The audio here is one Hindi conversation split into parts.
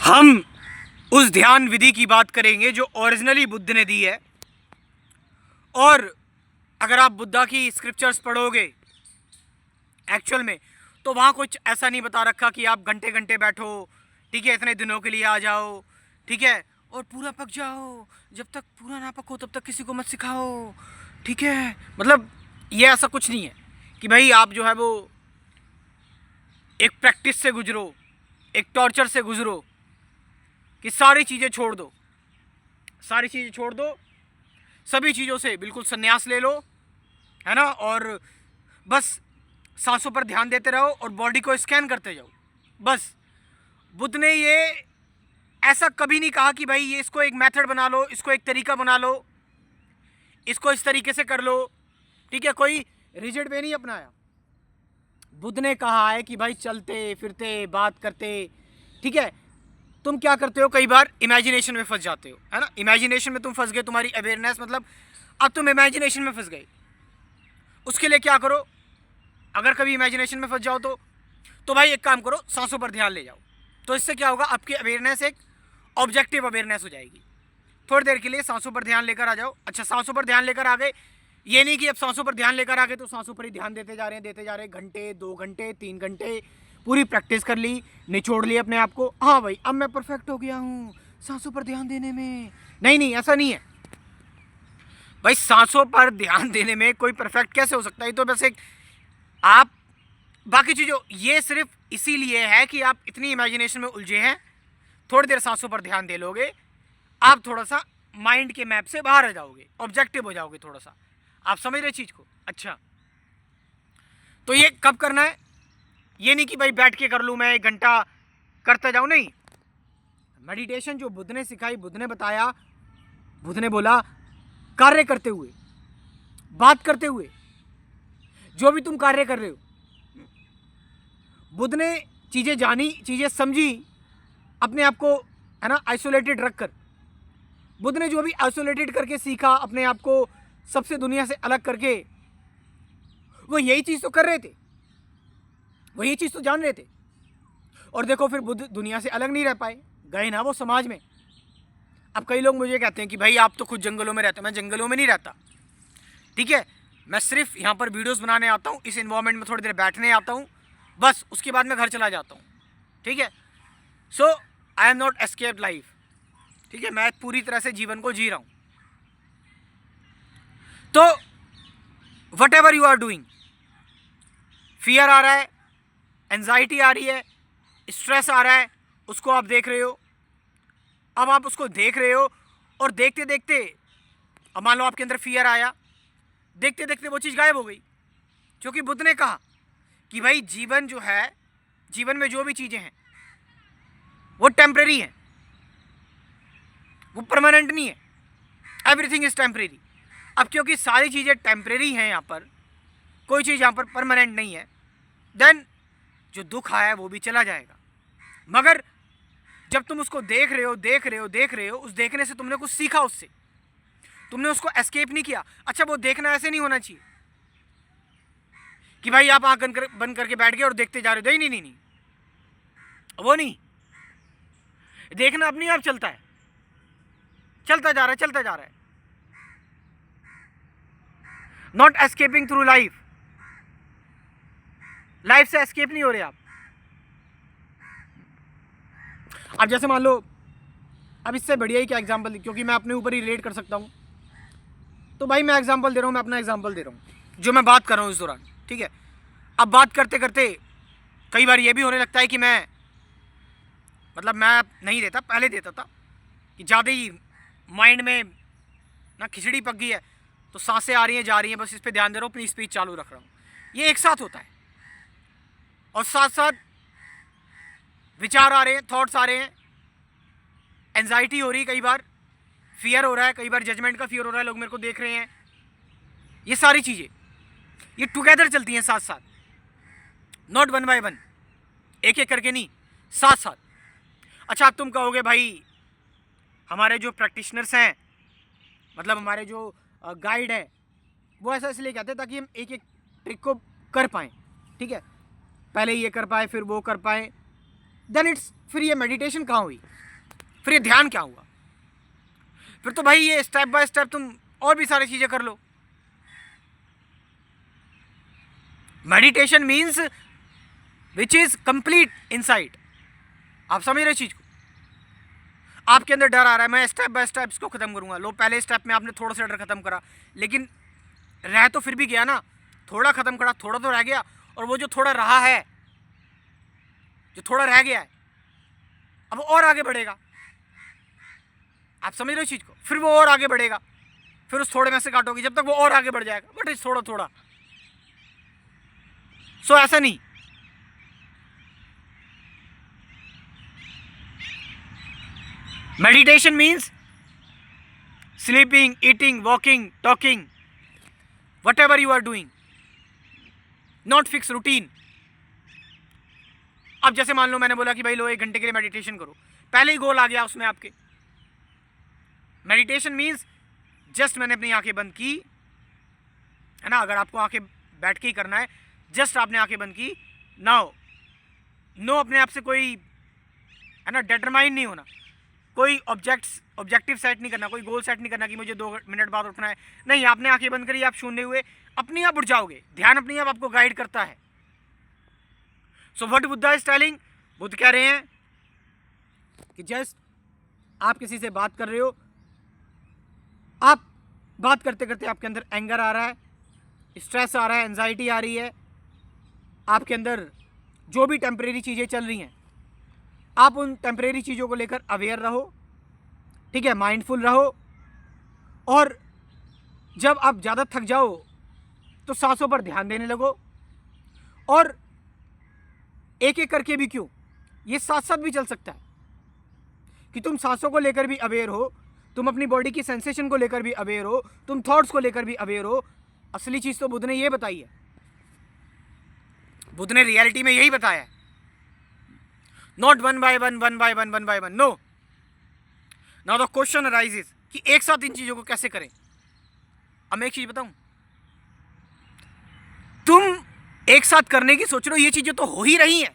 हम उस ध्यान विधि की बात करेंगे जो ओरिजिनली बुद्ध ने दी है। और अगर आप बुद्धा की स्क्रिप्चर्स पढ़ोगे एक्चुअल में, तो वहाँ कुछ ऐसा नहीं बता रखा कि आप घंटे घंटे बैठो, ठीक है, इतने दिनों के लिए आ जाओ, ठीक है, और पूरा पक जाओ, जब तक पूरा ना पको तब तक किसी को मत सिखाओ, ठीक है। मतलब ये ऐसा कुछ नहीं है कि भाई आप जो है वो एक प्रैक्टिस से गुजरो, एक टॉर्चर से गुजरो, कि सारी चीज़ें छोड़ दो, सारी चीज़ें छोड़ दो, सभी चीज़ों से बिल्कुल संन्यास ले लो, है ना, और बस सांसों पर ध्यान देते रहो और बॉडी को स्कैन करते जाओ। बस बुद्ध ने ये ऐसा कभी नहीं कहा कि भाई ये इसको एक मेथड बना लो, इसको एक तरीका बना लो, इसको इस तरीके से कर लो, ठीक है। कोई रिजिड वे नहीं अपनाया। बुद्ध ने कहा है कि भाई चलते फिरते बात करते, ठीक है। तुम क्या करते हो, कई बार इमेजिनेशन में फंस जाते हो, है ना। इमेजिनेशन में तुम फंस गए, तुम्हारी अवेयरनेस मतलब अब तुम इमेजिनेशन में फंस गए। उसके लिए क्या करो, अगर कभी इमेजिनेशन में फंस जाओ तो भाई एक काम करो, सांसों पर ध्यान ले जाओ। तो इससे क्या होगा, आपकी अवेयरनेस एक ऑब्जेक्टिव अवेयरनेस हो जाएगी। थोड़ी देर के लिए सांसों पर ध्यान लेकर आ जाओ। अच्छा, सांसों पर ध्यान लेकर आ गए, ये नहीं कि अब सांसों पर ध्यान लेकर आ गए तो सांसों पर ही ध्यान देते जा रहे हैं, घंटे 2 घंटे 3 घंटे पूरी प्रैक्टिस कर ली, निचोड़ ली अपने आप को, हाँ भाई अब मैं परफेक्ट हो गया हूँ सांसों पर ध्यान देने में। नहीं, ऐसा नहीं है भाई। सांसों पर ध्यान देने में कोई परफेक्ट कैसे हो सकता है। तो बस एक आप बाकी चीज़ों, ये सिर्फ इसीलिए है कि आप इतनी इमेजिनेशन में उलझे हैं। थोड़ी देर सांसों पर ध्यान दे लोगे, आप थोड़ा सा माइंड के मैप से बाहर आ जाओगे, ऑब्जेक्टिव हो जाओगे थोड़ा सा। आप समझ रहे चीज़ को। अच्छा, तो ये कब करना है, ये नहीं कि भाई बैठ के कर लूँ मैं 1 घंटा करता जाऊँ, नहीं। मेडिटेशन जो बुद्ध ने सिखाई, बुद्ध ने बताया, बुद्ध ने बोला कार्य करते हुए, बात करते हुए, जो भी तुम कार्य कर रहे हो। बुद्ध ने चीज़ें जानी, चीज़ें समझी, अपने आप को, है ना, आइसोलेटेड रखकर। बुद्ध ने जो भी आइसोलेटेड करके सीखा, अपने आप को सबसे दुनिया से अलग करके, वो यही चीज़ तो कर रहे थे, वो यही चीज़ तो जान रहे थे। और देखो फिर बुद्ध दुनिया से अलग नहीं रह पाए, गए ना वो समाज में। अब कई लोग मुझे कहते हैं कि भाई आप तो खुद जंगलों में रहते हो। मैं जंगलों में नहीं रहता, ठीक है। मैं सिर्फ यहाँ पर वीडियोस बनाने आता हूँ, इस इन्वायरमेंट में थोड़ी देर बैठने आता हूँ, बस उसके बाद मैं घर चला जाता हूँ, ठीक है। So I am not escaped life, ठीक है। मैं पूरी तरह से जीवन को जी रहा हूँ। तो whatever you are doing, fear आ रहा है, एंजाइटी आ रही है, स्ट्रेस आ रहा है, उसको आप देख रहे हो। अब आप उसको देख रहे हो और देखते देखते, अब मान लो आपके अंदर फियर आया, देखते देखते वो चीज़ गायब हो गई। क्योंकि बुद्ध ने कहा कि भाई जीवन जो है, जीवन में जो भी चीज़ें हैं वो टेम्परेरी हैं, वो परमानेंट नहीं है। Everything is temporary. अब क्योंकि सारी चीज़ें टेम्परेरी हैं, यहाँ पर कोई चीज़ यहाँ पर परमानेंट नहीं है, देन जो दुख आया है वो भी चला जाएगा। मगर जब तुम उसको देख रहे हो, उस देखने से तुमने कुछ सीखा, उससे तुमने उसको एस्केप नहीं किया। अच्छा, वो देखना ऐसे नहीं होना चाहिए कि भाई आप आँख बंद करके बैठ गए और देखते जा रहे हो। नहीं, वो नहीं। देखना अपने आप चलता है, चलता जा रहा है। Not escaping through life, life से एस्केप नहीं हो रहे आप। अब जैसे मान लो, अब इससे बढ़िया ही क्या एग्जांपल, क्योंकि मैं अपने ऊपर ही रिलेट कर सकता हूँ, तो भाई मैं एग्जांपल दे रहा हूँ, मैं अपना एग्जांपल दे रहा हूँ जो मैं बात कर रहा हूँ इस दौरान, ठीक है। अब बात करते करते कई बार ये भी होने लगता है कि मैं नहीं देता, पहले देता था कि ज़्यादा ही माइंड में ना खिचड़ी पक गई है, तो सांसें आ रही हैं जा रही हैं, बस इस पर ध्यान दे रहा हूँ, अपनी स्पीच चालू रख रहा हूँ। ये एक साथ होता है, और साथ साथ विचार आ रहे हैं, थॉट्स आ रहे हैं, एंजाइटी हो रही है, कई बार फियर हो रहा है, कई बार जजमेंट का फियर हो रहा है, लोग मेरे को देख रहे हैं। ये सारी चीज़ें ये टुगेदर चलती हैं साथ साथ, नॉट वन बाय वन, एक एक करके नहीं, साथ साथ। अच्छा, अब तुम कहोगे भाई हमारे जो प्रैक्टिशनर्स हैं, मतलब हमारे जो गाइड है, वो ऐसा इसलिए कहते हैं ताकि हम एक एक ट्रिक को कर पाएँ, ठीक है। पहले ये कर पाए, फिर वो कर पाए, देन इट्स, फिर ये मेडिटेशन कहाँ हुई। फिर ये ध्यान क्या हुआ? फिर तो भाई ये स्टेप बाय स्टेप तुम और भी सारी चीजें कर लो। Meditation means which is complete insight. आप समझ रहे चीज को? आपके अंदर डर आ रहा है, मैं स्टेप बाय स्टेप इसको खत्म करूंगा। लो, पहले स्टेप में आपने थोड़ा सा डर खत्म करा, लेकिन रह तो फिर भी गया ना। थोड़ा खत्म करा, थोड़ा तो रह गया, और वो जो थोड़ा रहा है, जो थोड़ा रह गया है, अब और आगे बढ़ेगा। आप समझ रहे हो चीज को? फिर वो और आगे बढ़ेगा, फिर उस थोड़े में से काटोगे जब तक वो और आगे बढ़ जाएगा, बट इस थोड़ा थोड़ा। सो ऐसा नहीं। Meditation means sleeping, eating, walking, talking, whatever you are doing, not fix routine. अब जैसे मान लो मैंने बोला कि भाई लो 1 घंटे के लिए मेडिटेशन करो, पहले ही गोल आ गया उसमें आपके। मेडिटेशन मीन्स जस्ट मैंने अपनी आंखें बंद की, है ना? अगर आपको आंखें बैठ के ही करना है, जस्ट आपने आंखें बंद की, नाउ नो अपने आप से कोई, है ना, डिटरमाइन नहीं होना, कोई ऑब्जेक्टिव सेट नहीं करना, कोई गोल सेट नहीं करना कि मुझे 2 मिनट बाद उठना है। नहीं, आपने आंखें बंद करी, आप शून्य हुए, अपने आप उठ जाओगे। ध्यान अपने आप आपको गाइड करता है। So what Buddha is telling, Buddha कह रहे हैं कि जस्ट आप किसी से बात कर रहे हो, आप बात करते करते आपके अंदर एंगर आ रहा है, स्ट्रेस आ रहा है, एंजाइटी आ रही है, आपके अंदर जो भी टेम्परेरी चीज़ें चल रही हैं, आप उन टेम्परेरी चीज़ों को लेकर अवेयर रहो, ठीक है, माइंडफुल रहो। और जब आप ज़्यादा थक जाओ तो सांसों पर ध्यान देने लगो, और एक एक करके भी क्यों, ये साथ साथ भी चल सकता है कि तुम सांसों को लेकर भी अवेयर हो, तुम अपनी बॉडी की सेंसेशन को लेकर भी अवेयर हो, तुम थॉट्स को लेकर भी अवेयर हो। असली चीज़ तो बुद्ध ने ये बताई है, बुद्ध ने रियलिटी में यही बताया है, not one by one, one by one, one by one, no. Now the question arises कि एक साथ इन चीज़ों को कैसे करें। अब मैं एक चीज़ बताऊं, तुम एक साथ करने की सोच रहे हो, ये चीजें तो हो ही रही हैं।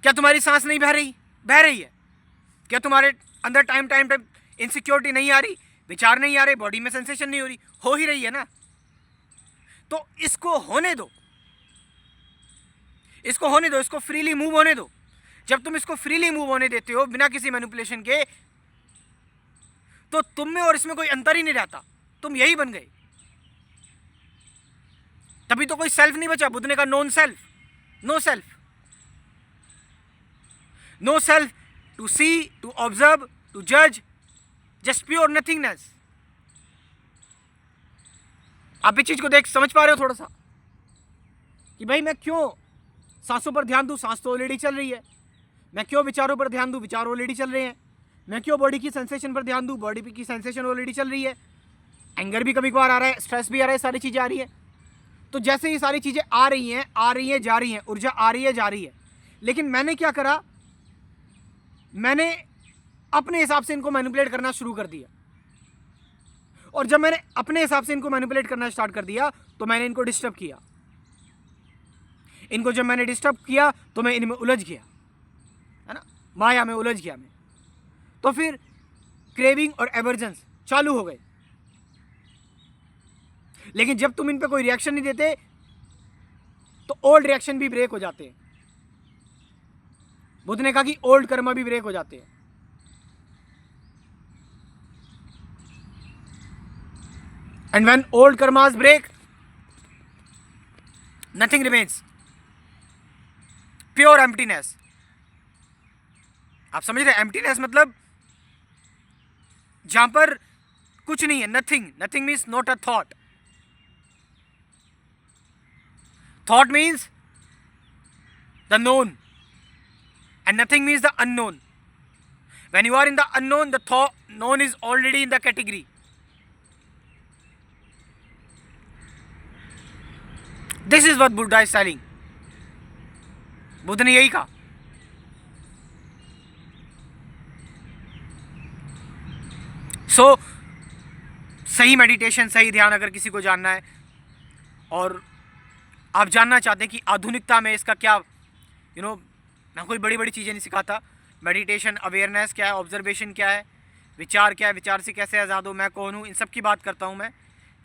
क्या तुम्हारी सांस नहीं बह रही? बह रही है। क्या तुम्हारे अंदर टाइम टाइम इनसिक्योरिटी नहीं आ रही, विचार नहीं आ रहे, बॉडी में सेंसेशन नहीं हो ही रही है ना? तो इसको होने दो, इसको होने दो, इसको फ्रीली मूव होने दो। जब तुम इसको फ्रीली मूव होने देते हो बिना किसी मैनिपुलेशन के, तो तुम में और इसमें कोई अंतर ही नहीं रहता, तुम यही बन गए। तभी तो कोई सेल्फ नहीं बचा। बुद्ध ने कहा non self, no self, no self to see, to observe, to जज, जस्ट प्योर नथिंगनेस। आप इस चीज को देख समझ पा रहे हो थोड़ा सा कि भाई मैं क्यों सांसों पर ध्यान दूं, सांस तो ऑलरेडी चल रही है। मैं क्यों विचारों पर ध्यान दूं, विचार ऑलरेडी चल रहे हैं। मैं क्यों बॉडी की सेंसेशन पर ध्यान दूं, बॉडी की सेंसेशन ऑलरेडी चल रही है। एंगर भी कभी कभार आ रहा है, स्ट्रेस भी आ रहा है, सारी चीजें आ रही है। तो जैसे ये सारी चीजें आ रही हैं, जा रही हैं, ऊर्जा आ रही है, जा रही है, लेकिन मैंने क्या करा, मैंने अपने हिसाब से इनको मैनिपुलेट करना शुरू कर दिया। और जब मैंने अपने हिसाब से इनको मैनिपुलेट करना स्टार्ट कर दिया तो मैंने इनको डिस्टर्ब किया। इनको जब मैंने डिस्टर्ब किया तो मैं इनमें उलझ गया, है ना, माया में उलझ गया मैं। तो फिर क्रेविंग और एवर्जेंस चालू हो गए। लेकिन जब तुम इन पे कोई रिएक्शन नहीं देते तो ओल्ड रिएक्शन भी ब्रेक हो जाते हैं। बुद्ध ने कहा कि ओल्ड कर्मा भी ब्रेक हो जाते हैं। And when old karmas break, nothing remains, pure emptiness. आप समझ रहे हैं? एम्प्टीनेस मतलब जहां पर कुछ नहीं है, nothing. Nothing means not a thought. Thought means the known, and nothing means the unknown. When you are in the unknown, the thought known is already in the category. This is what Buddha is telling. Buddha ने यही कहा। So, सही मेडिटेशन, सही ध्यान अगर किसी को जानना है और आप जानना चाहते हैं कि आधुनिकता में इसका क्या, मैं कोई बड़ी बड़ी चीज़ें नहीं सिखाता, मेडिटेशन, अवेयरनेस क्या है, ऑब्जर्वेशन क्या है, विचार क्या है, विचार से कैसे आज़ाद हो, मैं कौन हूँ, इन सब की बात करता हूँ मैं।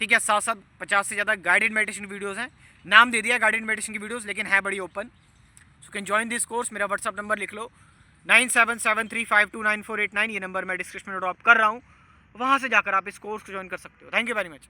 ठीक है, साथ साथ 50 से ज़्यादा गाइडेड मेडिटेशन वीडियोज़ हैं, नाम दे दिया गाइडेड मेडिटेशन की वीडियोज़, लेकिन है बड़ी open. So can join this course. मेरा व्हाट्सअप नंबर लिख लो 9773529489, ये नंबर मैं डिस्क्रिप्शन में ड्रॉप कर रहा हूँ, वहाँ से जाकर आप इस कोर्स को ज्वाइन कर सकते हो। Thank you very much.